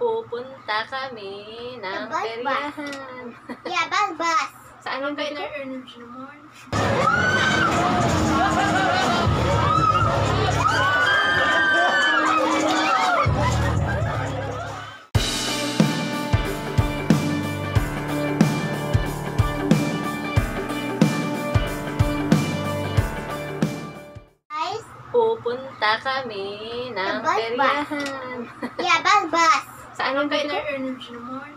Pupunta kami ng Peryahan. Yeah, Bagasbas. Saan ang Kaya dito? na-energy naman. Guys, Pupunta kami ng Peryahan. yeah, Bagasbas. Saan ang Kaya dito? na-energy naman.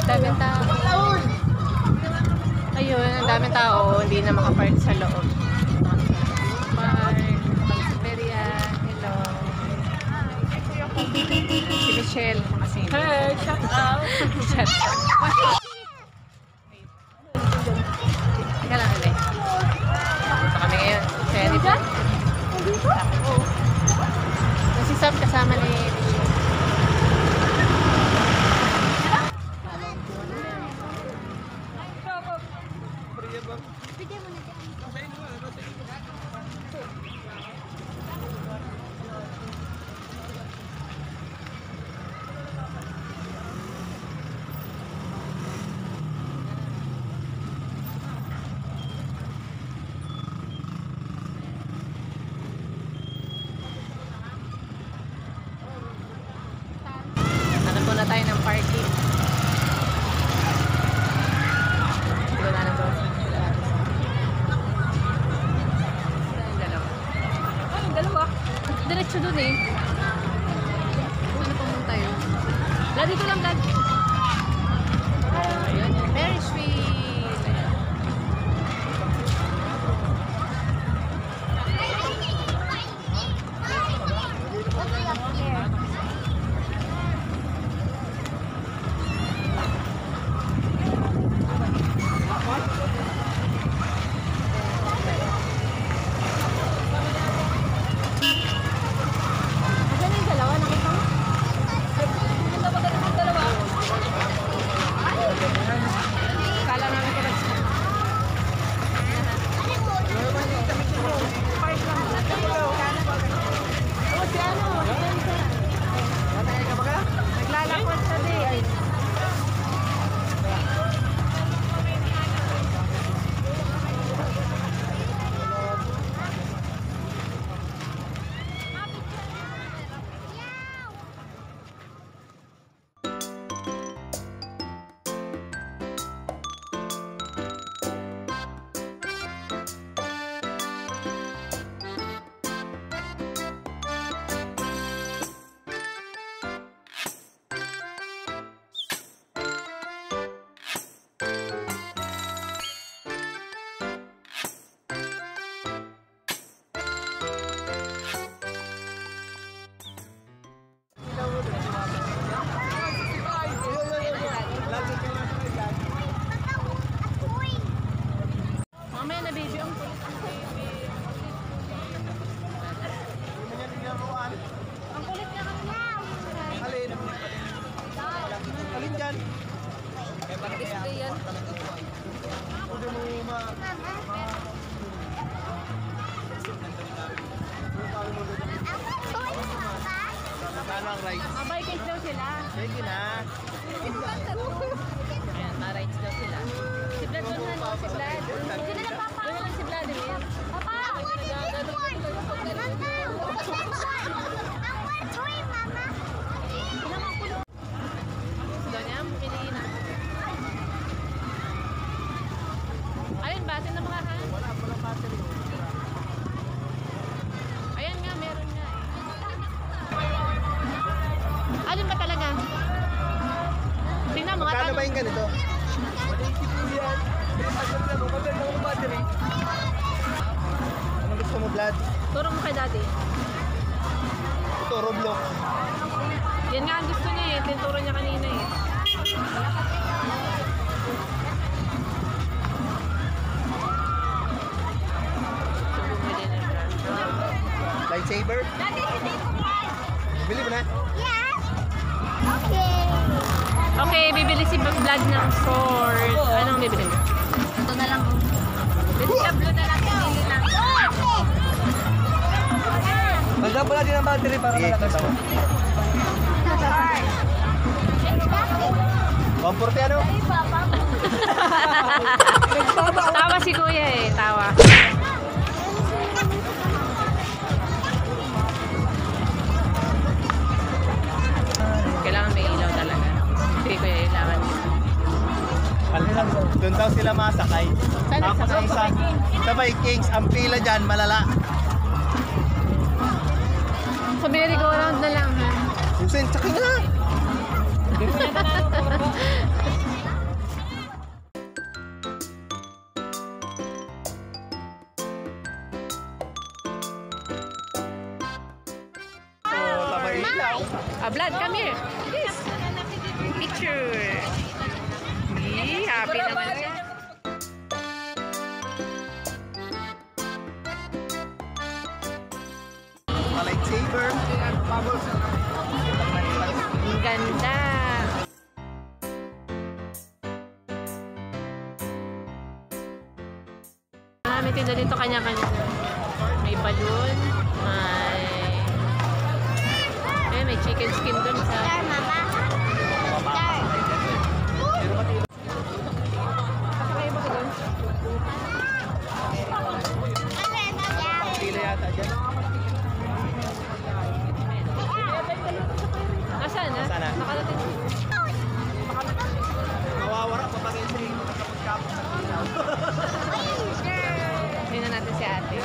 Daming tao. Ayun, ang daming tao. Hindi na makapark sa loob. Park. Sa Perya. Hello. Si Michelle. Kasi hey, shout out. Shout out. Teka lang ulit. Punta kami ngayon. Cherry ba? Si Sam kasama ni Michelle. Muna tayo ng parking. Wala na doon. Dalawa. Diretso doon eh. Ano pumunta yun? Vlad, dito lang Vlad. Ayun yun. Very sweet. Sige na. Ayan, ma-rides daw sila. Si Vlad doon na, si Vlad. Doon na lang, Papa. Doon na lang si Vlad, Emil. Papa! I want this one! Mama! What's that one? I want toy, Mama! Doon niya, piliin na. Ayun, batin na mga han. Walang battery. Ayan nga, meron nga eh. Alin ba talaga? Tingnan mo nga. Magkano ba yung ganito? 180 po yan. Maganda ng battery. Anong gusto mo, Vlad? Turo mo kay daddy. Ito, Roblox. Yan nga ang gusto niya eh. Tinturo niya kanina eh. So, bumili na siya. Lightsaber? Daddy, today for what? Bili mo na. Yes! Okay! Okay, bibili si Vlad ng sword. Anong bibili mo? Ito na lang. Bibili siya blue na lang. Bibili lang. Magdaan pala din ang battery para malakas ako. 140 ano? Tawa si kuya eh. Tawa. Kailangan may ilaw talaga. Hindi ko yung kailangan. Doon daw sila masakay. Saan Tapos ang sa Vikings, ang pila dyan, malala. So, merry-go-round na lang ha. Susin, tsaka nga! Oh, sabay ilaw. Vlad, come here. Yes. Picture. Happy naman siya. Lightsaber. Ang ganda. May tinda dito kanya-kanya. May balloon. May chicken skin dun sa... Star, Mama! Star! Kasakay ba ko dun? Pila yata dyan. Nasaan na? Nasaan na? Nakarating. Mawawara pa rin siya. Kapag-kapag sa ilaw. Tingnan natin si ate.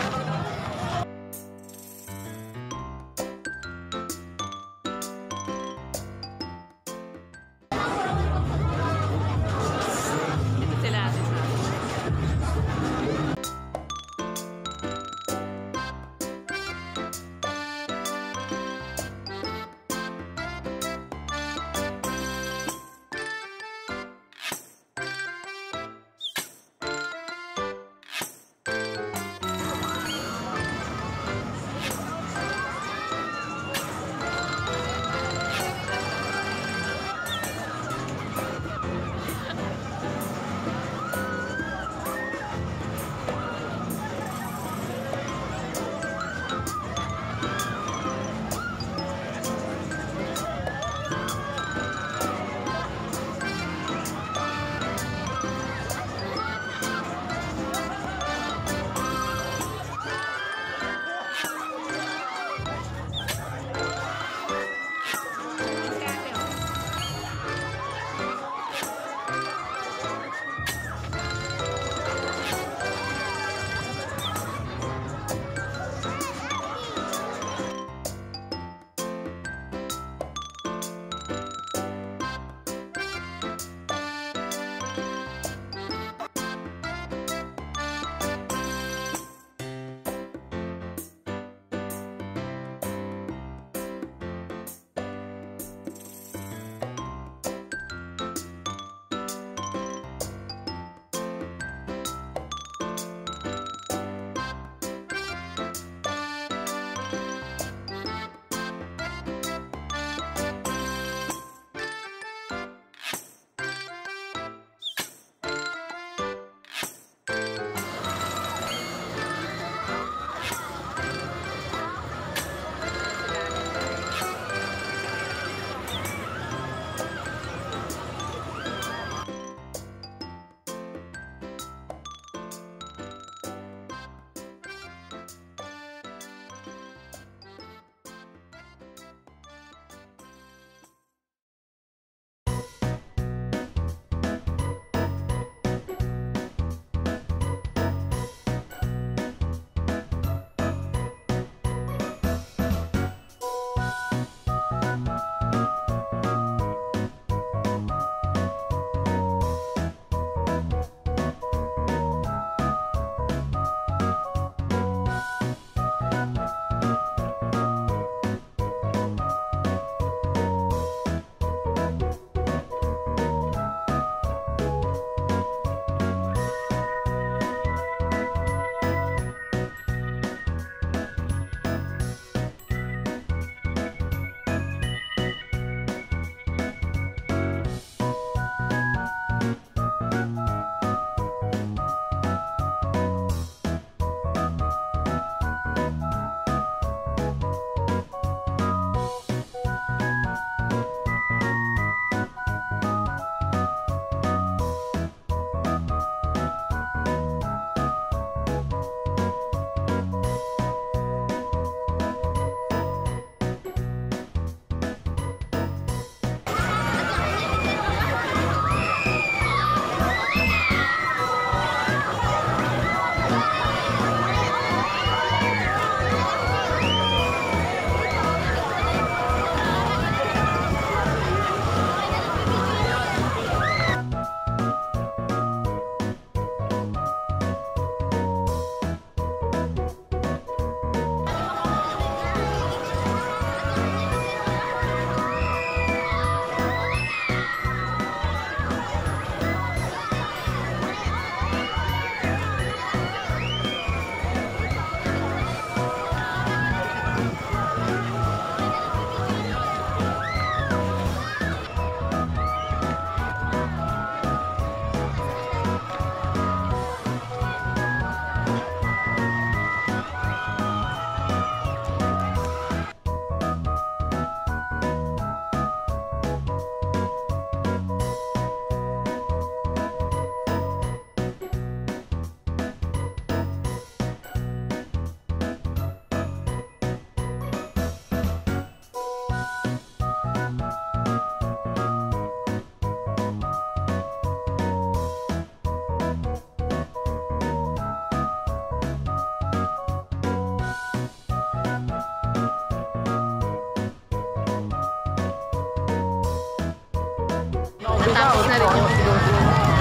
natapos na rin yung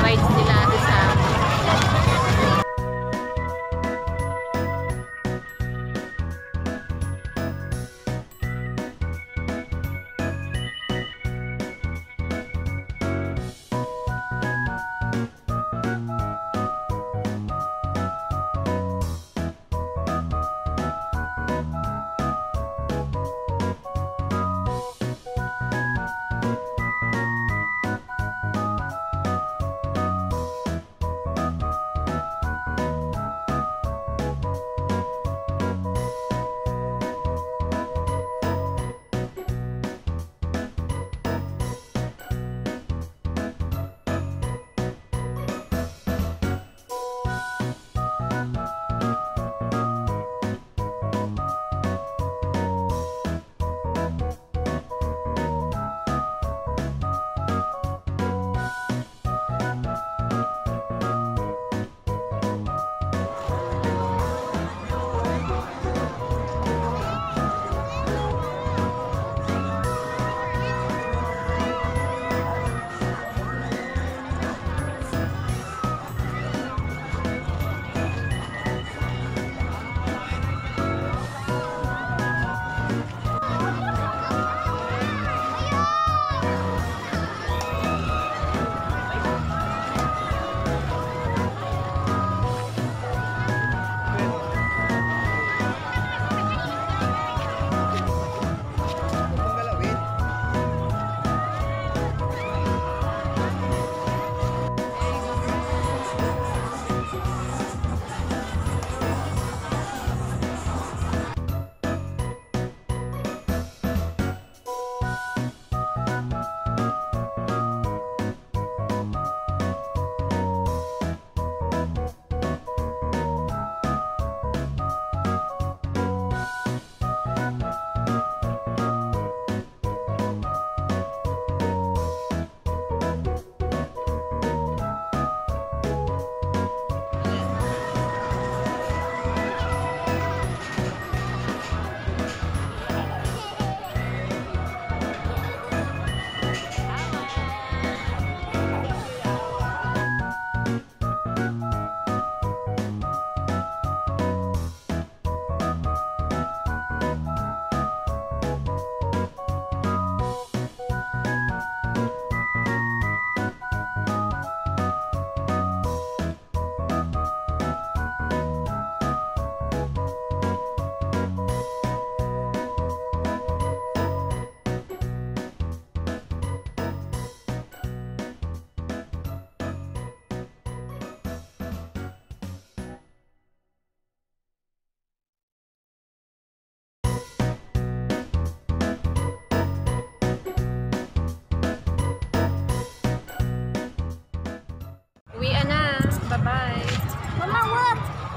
rides nila sa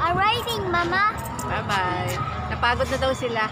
I'm riding, Mama. Bye-bye. Napagod na daw sila.